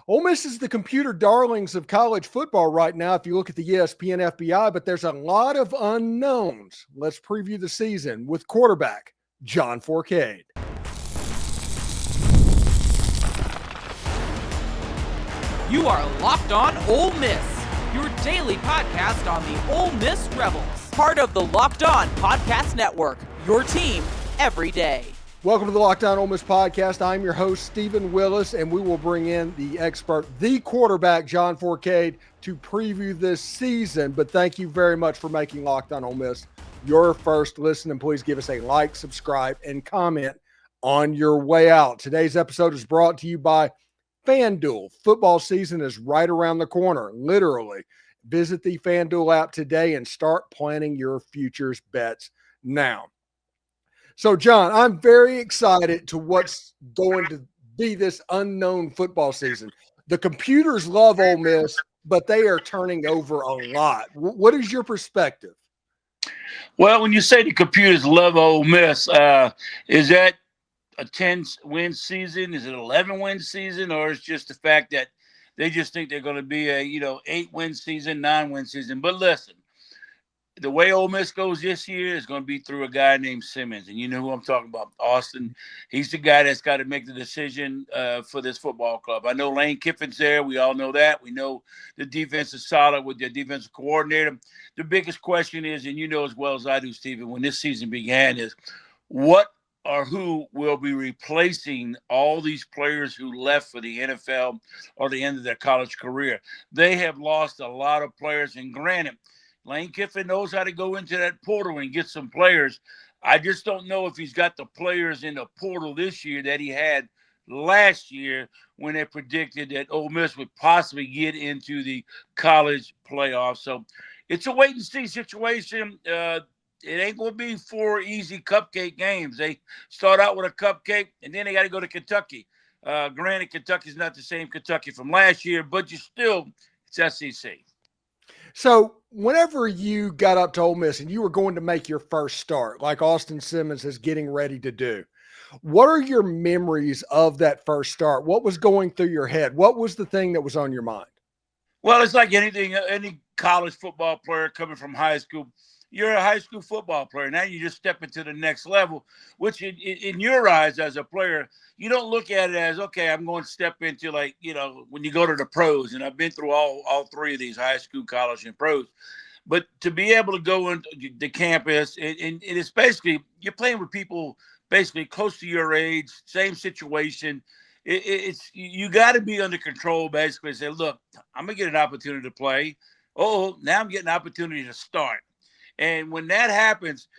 Ole Miss is the computer darlings of college football right now if you look at the ESPN FBI, but there's a lot of unknowns. Let's preview the season with quarterback John Fourcade. You are Locked On Ole Miss, your daily podcast on the Ole Miss Rebels. Part of the Locked On Podcast Network, your team every day. Welcome to the Locked On Ole Miss podcast. I'm your host, Steven Willis, and we will bring in the expert, the quarterback, John Fourcade, to preview this season. But thank you very much for making Locked On Ole Miss your first listen, and please give us a like, subscribe, and comment on your way out. Today's episode is brought to you by FanDuel. Football season is right around the corner, literally. Visit the FanDuel app today and start planning your futures bets now. So, John, I'm very excited to what's going to be this unknown football season. The computers love Ole Miss, but they are turning over a lot. What is your perspective? Well, when you say the computers love Ole Miss, is that a 10-win season? Is it an 11-win season? Or is it just the fact that they just think they're going to be a 8-win season, 9-win season? But listen, the way Ole Miss goes this year is going to be through a guy named Simmons. And you know who I'm talking about, Austin. He's the guy that's got to make the decision for this football club. I know Lane Kiffin's there. We all know that. We know the defense is solid with their defensive coordinator. The biggest question is, and you know as well as I do, Steven, when this season began, is what or who will be replacing all these players who left for the NFL or the end of their college career. They have lost a lot of players, and granted, Lane Kiffin knows how to go into that portal and get some players. I just don't know if he's got the players in the portal this year that he had last year when they predicted that Ole Miss would possibly get into the college playoffs. So it's a wait-and-see situation. It ain't going to be 4 easy cupcake games. They start out with a cupcake, and then they got to go to Kentucky. Granted, Kentucky's not the same Kentucky from last year, but it's SEC. So whenever you got up to Ole Miss and you were going to make your first start, like Austin Simmons is getting ready to do, what are your memories of that first start? What was going through your head? What was the thing that was on your mind? Well, it's like any college football player coming from high school. You're a high school football player. Now you just step into the next level, which in your eyes as a player, you don't look at it as, okay, I'm going to step into when you go to the pros. And I've been through all 3 of these, high school, college, and pros. But to be able to go into the campus, and it's basically, you're playing with people basically close to your age, same situation. It's you got to be under control, basically, and say, look, I'm going to get an opportunity to play. Oh, now I'm getting an opportunity to start. And when that happens,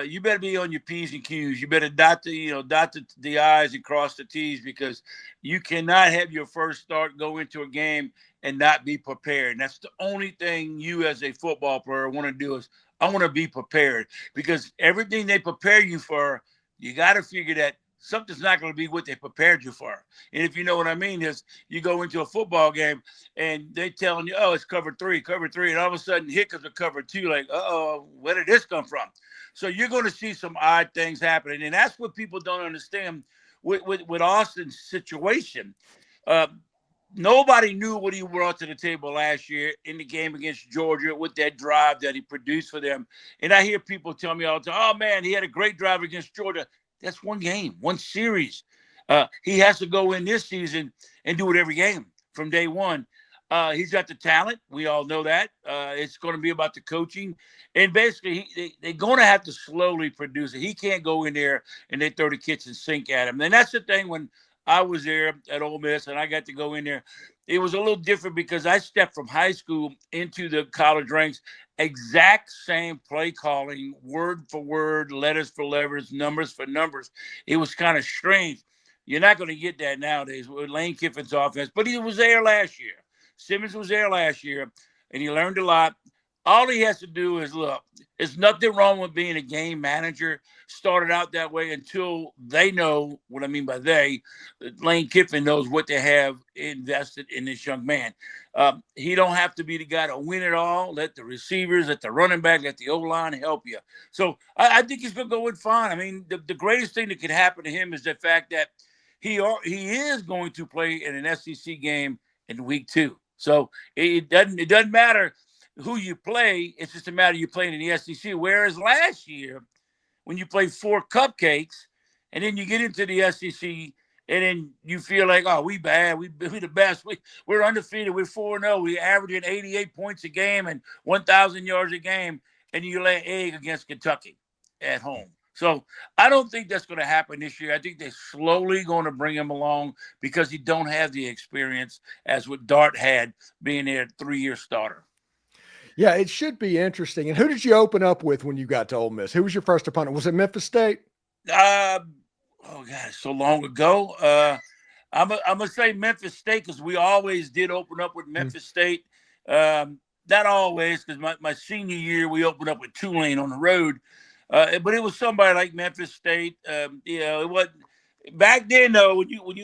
you better be on your P's and Q's. You better dot the I's and cross the T's, because you cannot have your first start go into a game and not be prepared. And that's the only thing you as a football player want to do is, I want to be prepared, because everything they prepare you for, you got to figure that something's not going to be what they prepared you for. And if you know what I mean, is you go into a football game and they telling you, oh, it's cover three. And all of a sudden here comes a cover 2, like, where did this come from? So you're going to see some odd things happening. And that's what people don't understand with Austin's situation. Nobody knew what he brought to the table last year in the game against Georgia with that drive that he produced for them. And I hear people tell me all the time, oh, man, he had a great drive against Georgia. That's one game, one series. He has to go in this season and do it every game from day one. He's got the talent. We all know that. It's going to be about the coaching. And basically, they're going to have to slowly produce it. He can't go in there and they throw the kitchen sink at him. And that's the thing, when I was there at Ole Miss and I got to go in there, it was a little different because I stepped from high school into the college ranks, exact same play calling, word for word, letters for letters, numbers for numbers. It was kind of strange. You're not going to get that nowadays with Lane Kiffin's offense, but he was there last year. Simmons was there last year, and he learned a lot. All he has to do is, look, there's nothing wrong with being a game manager. Started out that way until they know what I mean by they. Lane Kiffin knows what they have invested in this young man. He don't have to be the guy to win it all. Let the receivers, let the running back, let the O-line help you. So I think he's going to go in fine. I mean, the greatest thing that could happen to him is the fact that he is going to play in an SEC game in week 2. So it doesn't matter who you play. It's just a matter of you playing in the SEC. Whereas last year, when you played 4 cupcakes, and then you get into the SEC, and then you feel like, oh, we bad. We the best. We're undefeated. We're 4-0. We're averaging 88 points a game and 1,000 yards a game, and you lay an egg against Kentucky at home. So I don't think that's going to happen this year. I think they're slowly going to bring him along because he don't have the experience as what Dart had being their 3-year starter. Yeah, it should be interesting. And who did you open up with when you got to Ole Miss? Who was your first opponent? Was it Memphis State? Oh God, so long ago. I'm gonna say Memphis State because we always did open up with Memphis State. Not always, because my senior year we opened up with Tulane on the road. But it was somebody like Memphis State. It wasn't back then though. When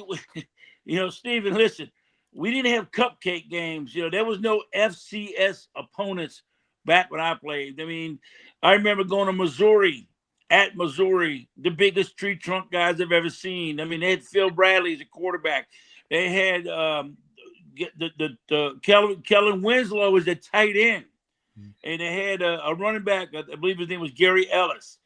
you Steven, listen, we didn't have cupcake games. There was no FCS opponents back when I played. I mean, I remember going to Missouri. At Missouri, the biggest tree trunk guys I've ever seen. I mean, they had Phil Bradley as a quarterback. They had Kellen Winslow as a tight end. And they had a running back, I believe his name was Gary Ellis.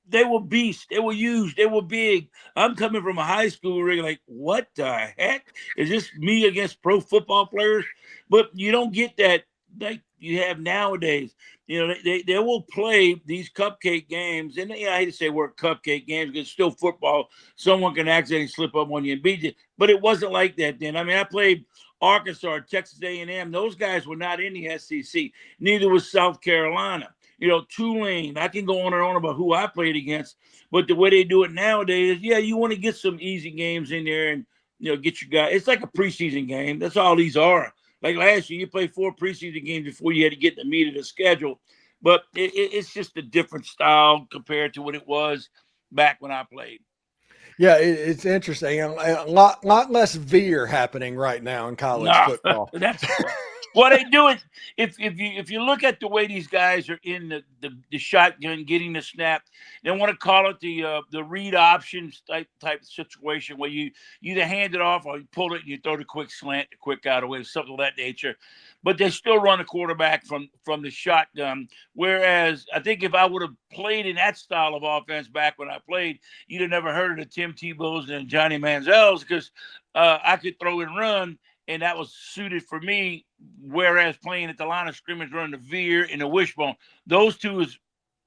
They were beasts. They were huge. They were big. I'm coming from a high school ring like, what the heck? Is this me against pro football players? But you don't get that like you have nowadays. They will play these cupcake games. And I hate to say we're cupcake games because it's still football. Someone can accidentally slip up on you and beat you. But it wasn't like that then. I mean, I played Arkansas, Texas A&M. Those guys were not in the SEC. Neither was South Carolina. Tulane. I can go on and on about who I played against. But the way they do it nowadays, you want to get some easy games in there and, get your guy. It's like a preseason game. That's all these are. Like last year, you played 4 preseason games before you had to get the meat of the schedule. But it's just a different style compared to what it was back when I played. Yeah, it's interesting. A lot less veer happening right now in college football. That's what they do is if you look at the way these guys are in the shotgun, getting the snap, they want to call it the read options type situation where you either hand it off or you pull it and you throw the quick slant, the quick out away, something of that nature. But they still run a quarterback from the shotgun. Whereas I think if I would have played in that style of offense back when I played, you'd have never heard of the Tim Tebow's and Johnny Manziel's because I could throw and run, and that was suited for me. Whereas playing at the line of scrimmage, running the veer and the wishbone, those two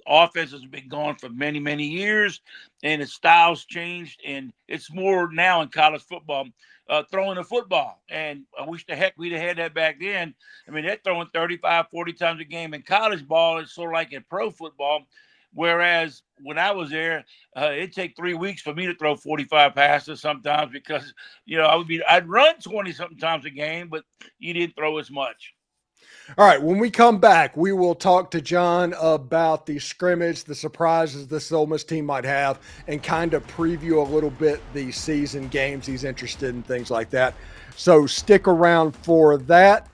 offenses have been gone for many, many years, and the styles changed, and it's more now in college football. Throwing the football. And I wish the heck we'd have had that back then. I mean, they're throwing 35, 40 times a game. In college ball, it's sort of like in pro football, whereas when I was there, it'd take 3 weeks for me to throw 45 passes sometimes because, I'd run 20-something times a game, but you didn't throw as much. All right, when we come back, we will talk to John about the scrimmage, the surprises this Ole Miss team might have, and kind of preview a little bit the season games he's interested in, things like that. So stick around for that.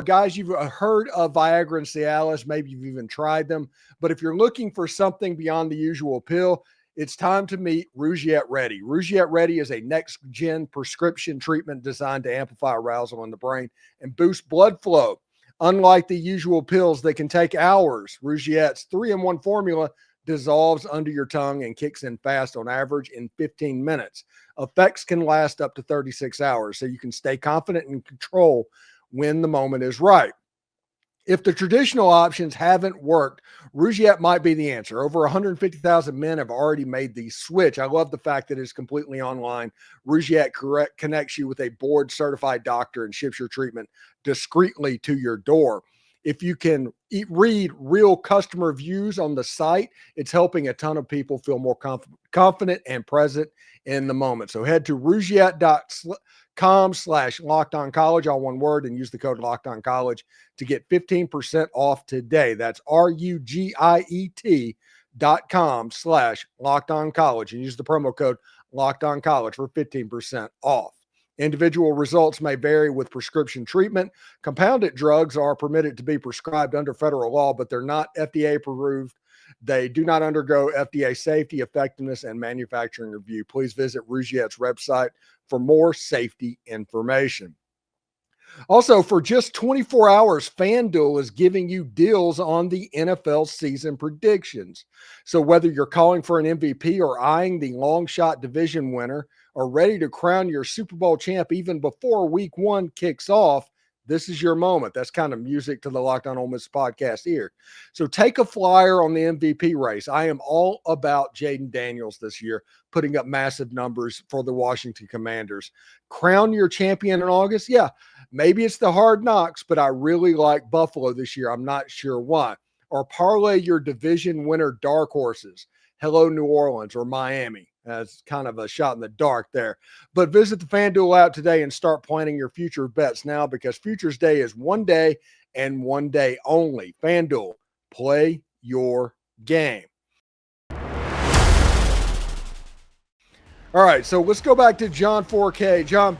Guys, you've heard of Viagra and Cialis. Maybe you've even tried them. But if you're looking for something beyond the usual pill, it's time to meet Rougiette Ready. Rougiette Ready is a next-gen prescription treatment designed to amplify arousal in the brain and boost blood flow. Unlike the usual pills that can take hours, Rougiette's 3-in-1 formula dissolves under your tongue and kicks in fast, on average in 15 minutes. Effects can last up to 36 hours, so you can stay confident and control when the moment is right. If the traditional options haven't worked, Rougiette might be the answer. Over 150,000 men have already made the switch. I love the fact that it's completely online. Rougiette connects you with a board-certified doctor and ships your treatment discreetly to your door. If you can read real customer reviews on the site, it's helping a ton of people feel more confident and present in the moment. So head to rougiette.com/lockedoncollege, all one word, and use the code lockedoncollege to get 15% off today. That's RUGIET.com/lockedoncollege and use the promo code lockedoncollege for 15% off. Individual results may vary with prescription treatment. Compounded drugs are permitted to be prescribed under federal law, but they're not FDA approved They do not undergo FDA safety, effectiveness, and manufacturing review. Please visit Rougette's website for more safety information. Also, for just 24 hours, FanDuel is giving you deals on the NFL season predictions. So whether you're calling for an MVP or eyeing the long shot division winner or ready to crown your Super Bowl champ even before week 1 kicks off, this is your moment. That's kind of music to the Locked On Ole Miss podcast here. So take a flyer on the MVP race. I am all about Jaden Daniels this year, putting up massive numbers for the Washington Commanders. Crown your champion in August? Yeah, maybe it's the Hard Knocks, but I really like Buffalo this year. I'm not sure why. Or parlay your division winner dark horses. Hello, New Orleans or Miami. That's kind of a shot in the dark there. But visit the FanDuel app today and start planning your future bets now, because Futures Day is one day and one day only. FanDuel, play your game. All right, so let's go back to John Fourcade. John,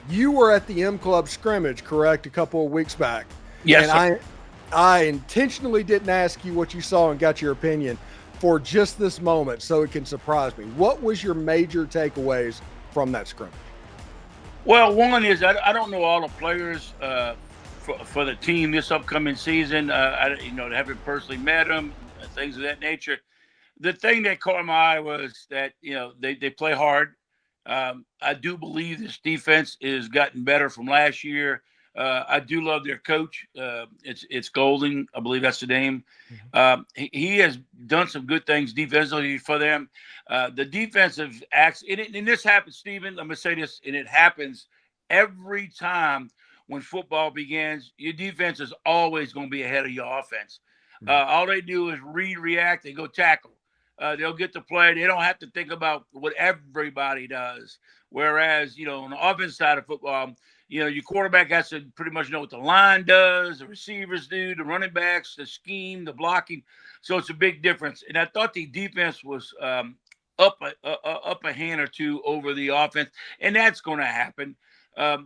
you were at the M Club scrimmage, correct, a couple of weeks back? Yes, and I intentionally didn't ask you what you saw and got your opinion for just this moment so it can surprise me. What was your major takeaways from that scrimmage? Well, one is I don't know all the players for the team this upcoming season. I haven't personally met them, things of that nature. The thing that caught my eye was that they play hard. I do believe this defense is gotten better from last year. I do love their coach. It's Golden, I believe that's the name. He has done some good things defensively for them. The defensive acts, and this happens, Steven, I'm going to say this, and it happens every time when football begins. Your defense is always going to be ahead of your offense. All they do is react and go tackle. They'll get the play. They don't have to think about what everybody does. Whereas, on the offense side of football, your quarterback has to pretty much know what the line does, the receivers do, the running backs, the scheme, the blocking. So it's a big difference. And I thought the defense was up a hand or two over the offense, and that's going to happen.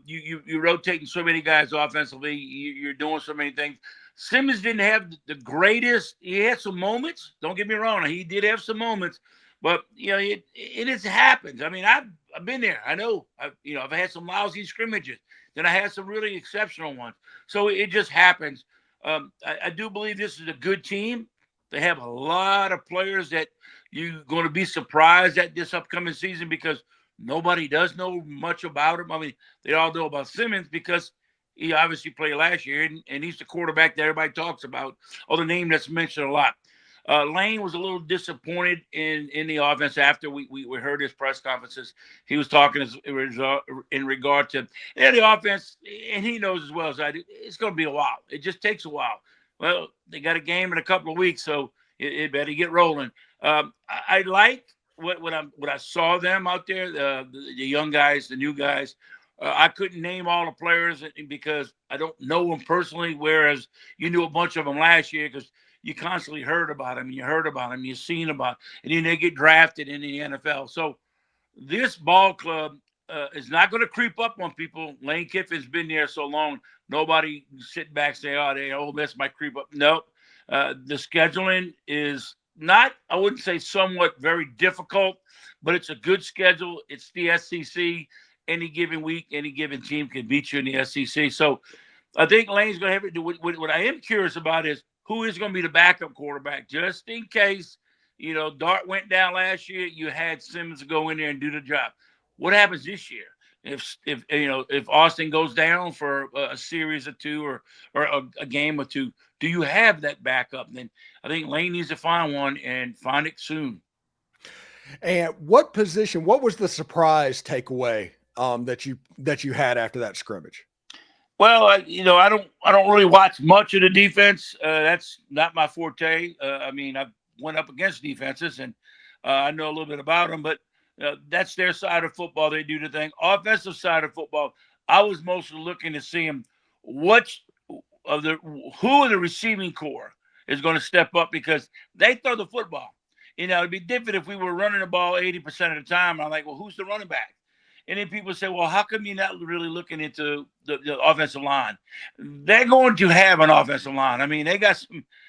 You're rotating so many guys offensively. You're doing so many things. Simmons didn't have the greatest. He had some moments. Don't get me wrong. He did have some moments. But, it just happens. I mean, I've been there. I know. I've had some lousy scrimmages. Then I had some really exceptional ones. So it just happens. I do believe this is a good team. They have a lot of players that you're going to be surprised at this upcoming season because nobody does know much about him. I mean, they all know about Simmons because he obviously played last year, and he's the quarterback that everybody talks about, or the name that's mentioned a lot. Lane was a little disappointed in the offense after we heard his press conferences. He was talking in regard to the offense, and he knows as well as I do, it's going to be a while. It just takes a while. Well, they got a game in a couple of weeks, so it better get rolling. I like what I saw them out there, the young guys, the new guys. I couldn't name all the players because I don't know them personally, whereas you knew a bunch of them last year because you constantly heard about them, you've seen about, and then they get drafted in the NFL. So this ball club is not going to creep up on people. Lane Kiffin's been there so long, nobody sit back and say, Ole Miss might creep up. Nope. The scheduling is not, I wouldn't say somewhat very difficult, but it's a good schedule. It's the SEC. Any given week, any given team can beat you in the SEC. So I think Lane's going to have to do. What I am curious about is who is going to be the backup quarterback, just in case, Dart went down last year. You had Simmons go in there and do the job. What happens this year if Austin goes down for a series or two or a game or two? Do you have that backup? And then I think Lane needs to find one and find it soon. And what was the surprise takeaway that you had after that scrimmage? Well, I don't really watch much of the defense. That's not my forte. I went up against defenses, and I know a little bit about them, but that's their side of football. They do the thing. Offensive side of football, I was mostly looking to see them. Who of the receiving core is going to step up because they throw the football. It'd be different if we were running the ball 80% of the time. I'm like, well, who's the running back? And then people say, well, how come you're not really looking into the offensive line? They're going to have an offensive line. I mean, they got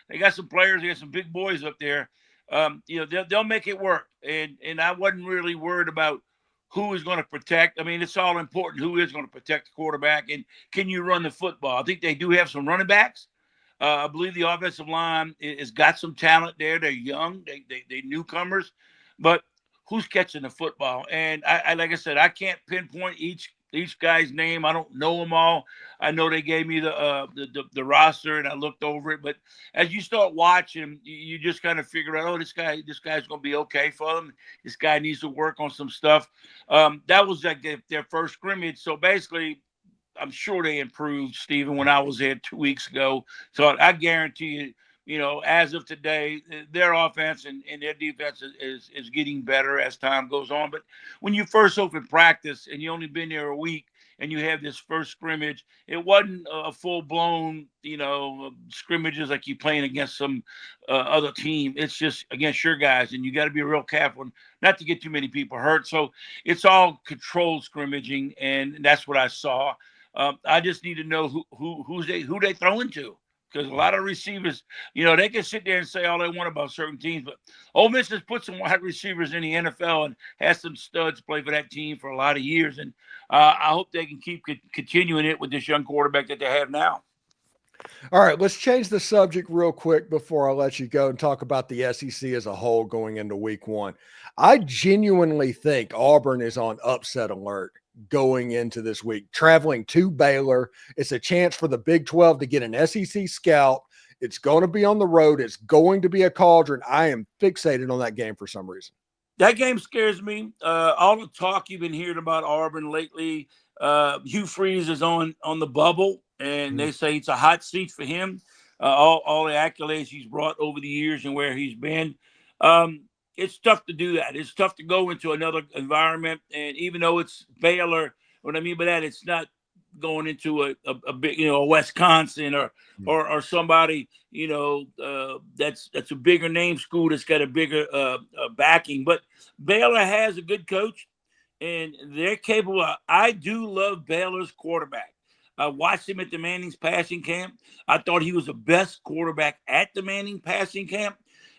They got some players. They got some big boys up there. They'll make it work. And I wasn't really worried about who is going to protect. I mean, it's all important who is going to protect the quarterback and can you run the football. I think they do have some running backs. I believe the offensive line has got some talent there. They're young. They newcomers. But who's catching the football? And I like I said, I can't pinpoint each guy's name. I don't know them all. I know they gave me the roster and I looked over it. But as you start watching, you just kind of figure out, this guy's going to be okay for them. This guy needs to work on some stuff. That was like their first scrimmage. So basically, I'm sure they improved, Steven, when I was there 2 weeks ago. So I guarantee you, as of today, their offense and their defense is getting better as time goes on. But when you first open practice and you only been there a week and you have this first scrimmage, it wasn't a full-blown, scrimmages like you playing against some other team. It's just against your guys, and you got to be real careful not to get too many people hurt. So it's all controlled scrimmaging, and that's what I saw. I just need to know who they throwing to. Because a lot of receivers, they can sit there and say all they want about certain teams, but Ole Miss has put some wide receivers in the NFL and has some studs play for that team for a lot of years. And I hope they can keep continuing it with this young quarterback that they have now. All right, let's change the subject real quick before I let you go and talk about the SEC as a whole going into week one. I genuinely think Auburn is on upset alert going into this week, traveling to Baylor. It's a chance for the Big 12 to get an SEC scout. It's going to be on the road. It's going to be a cauldron. I am fixated on that game for some reason. That game scares me. All the talk you've been hearing about Auburn lately, Hugh Freeze is on the bubble, and they say it's a hot seat for him. All the accolades he's brought over the years and where he's been. It's tough to do that. It's tough to go into another environment. And even though it's Baylor, what I mean by that, it's not going into a big, Wisconsin or somebody, that's a bigger name school that's got a bigger backing. But Baylor has a good coach and they're capable. I do love Baylor's quarterback. I watched him at the Manning's passing camp. I thought he was the best quarterback at the Manning passing camp.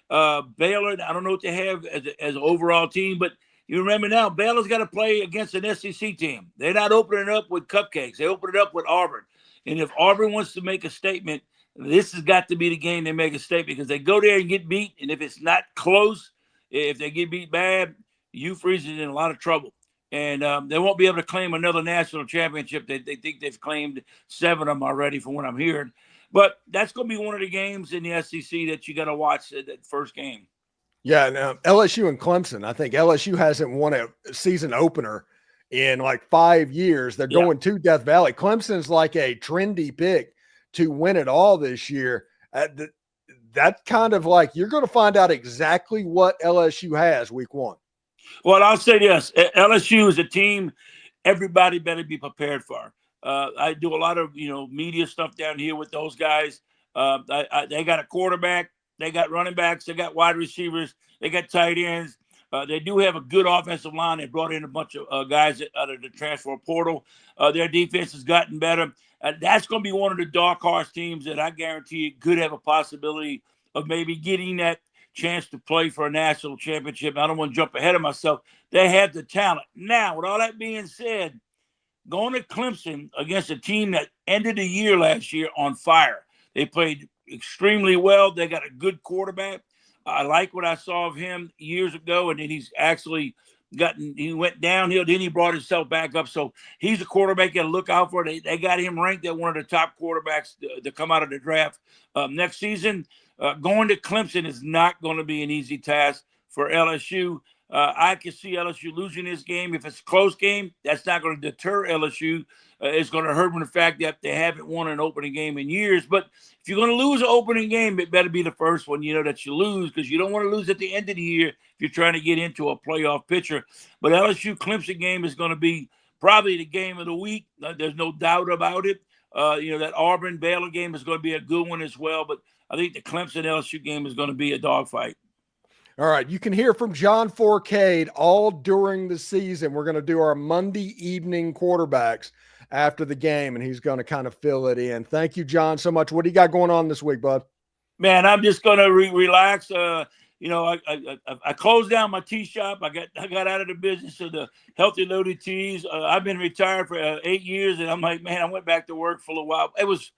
Baylor, I don't know what they have as an overall team, but you remember now, Baylor's got to play against an SEC team. They're not opening up with cupcakes. They open it up with Auburn. And if Auburn wants to make a statement, this has got to be the game they make a statement because they go there and get beat. And if it's not close, if they get beat bad, Hugh Freeze is in a lot of trouble. And they won't be able to claim another national championship. They think they've claimed 7 of them already from what I'm hearing. But that's going to be one of the games in the SEC that you got to watch that first game. Yeah, now LSU and Clemson. I think LSU hasn't won a season opener in like 5 years. They're going to Death Valley. Clemson's like a trendy pick to win it all this year. That's kind of like you're going to find out exactly what LSU has week one. Well, I'll say this. LSU is a team everybody better be prepared for. I do a lot of, media stuff down here with those guys. They got a quarterback. They got running backs. They got wide receivers. They got tight ends. They do have a good offensive line. They brought in a bunch of guys out of the transfer portal. Their defense has gotten better. That's going to be one of the dark horse teams that I guarantee could have a possibility of maybe getting that chance to play for a national championship. I don't want to jump ahead of myself. They have the talent. Now, with all that being said, going to Clemson against a team that ended the year last year on fire. They played extremely well. They got a good quarterback. I like what I saw of him years ago, and then he's actually he went downhill, then he brought himself back up. So he's a quarterback you got to look out for. They got him ranked at one of the top quarterbacks to come out of the draft next season. Going to Clemson is not going to be an easy task for LSU. I can see LSU losing this game. If it's a close game, that's not going to deter LSU. It's going to hurt them the fact that they haven't won an opening game in years. But if you're going to lose an opening game, it better be the first one, that you lose, because you don't want to lose at the end of the year if you're trying to get into a playoff picture. But LSU-Clemson game is going to be probably the game of the week. There's no doubt about it. That Auburn-Baylor game is going to be a good one as well. But I think the Clemson-LSU game is going to be a dogfight. All right, you can hear from John Fourcade all during the season. We're going to do our Monday evening quarterbacks after the game, and he's going to kind of fill it in. Thank you, John, so much. What do you got going on this week, bud? Man, I'm just gonna relax. I closed down my tea shop. I got out of the business of the healthy loaded teas. I've been retired for 8 years, and I'm like, man, I went back to work for a while. It was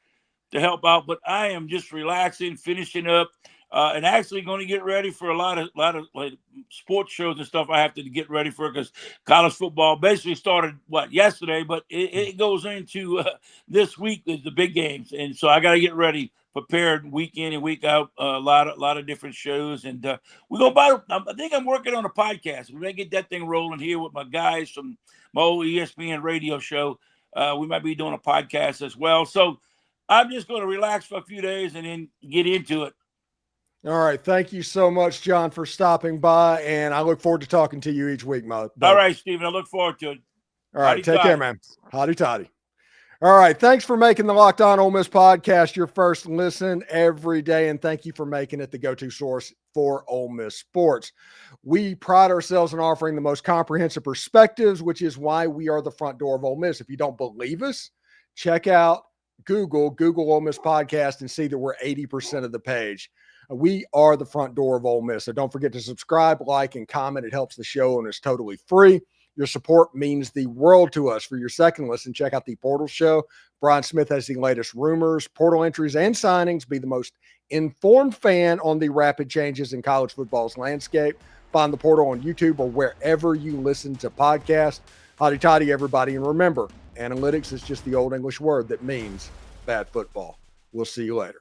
to help out, but I am just relaxing, finishing up, and actually going to get ready for a lot of like sports shows and stuff. I have to get ready for because college football basically started yesterday, but it goes into this week is the big games, and so I got to get ready, prepared week in and week out. A lot of different shows, and we're gonna I think I'm working on a podcast. We're gonna get that thing rolling here with my guys from my old ESPN radio show. We might be doing a podcast as well. So I'm just going to relax for a few days and then get into it. All right. Thank you so much, John, for stopping by. And I look forward to talking to you each week, Mo. All right, Steven. I look forward to it. All right. Take care, man. Hotty toddy. All right. Thanks for making the Locked On Ole Miss podcast your first listen every day. And thank you for making it the go-to source for Ole Miss sports. We pride ourselves in offering the most comprehensive perspectives, which is why we are the front door of Ole Miss. If you don't believe us, check out Google Ole Miss podcast and see that we're 80% of the page. We are the front door of Ole Miss. So don't forget to subscribe, like, and comment. It helps the show and it's totally free. Your support means the world to us. For your second listen, check out the Portal Show. Brian Smith has the latest rumors, portal entries, and signings. Be the most informed fan on the rapid changes in college football's landscape. Find the Portal on YouTube or wherever you listen to podcasts. Hotty toddy, everybody. And remember, analytics is just the old English word that means bad football. We'll see you later.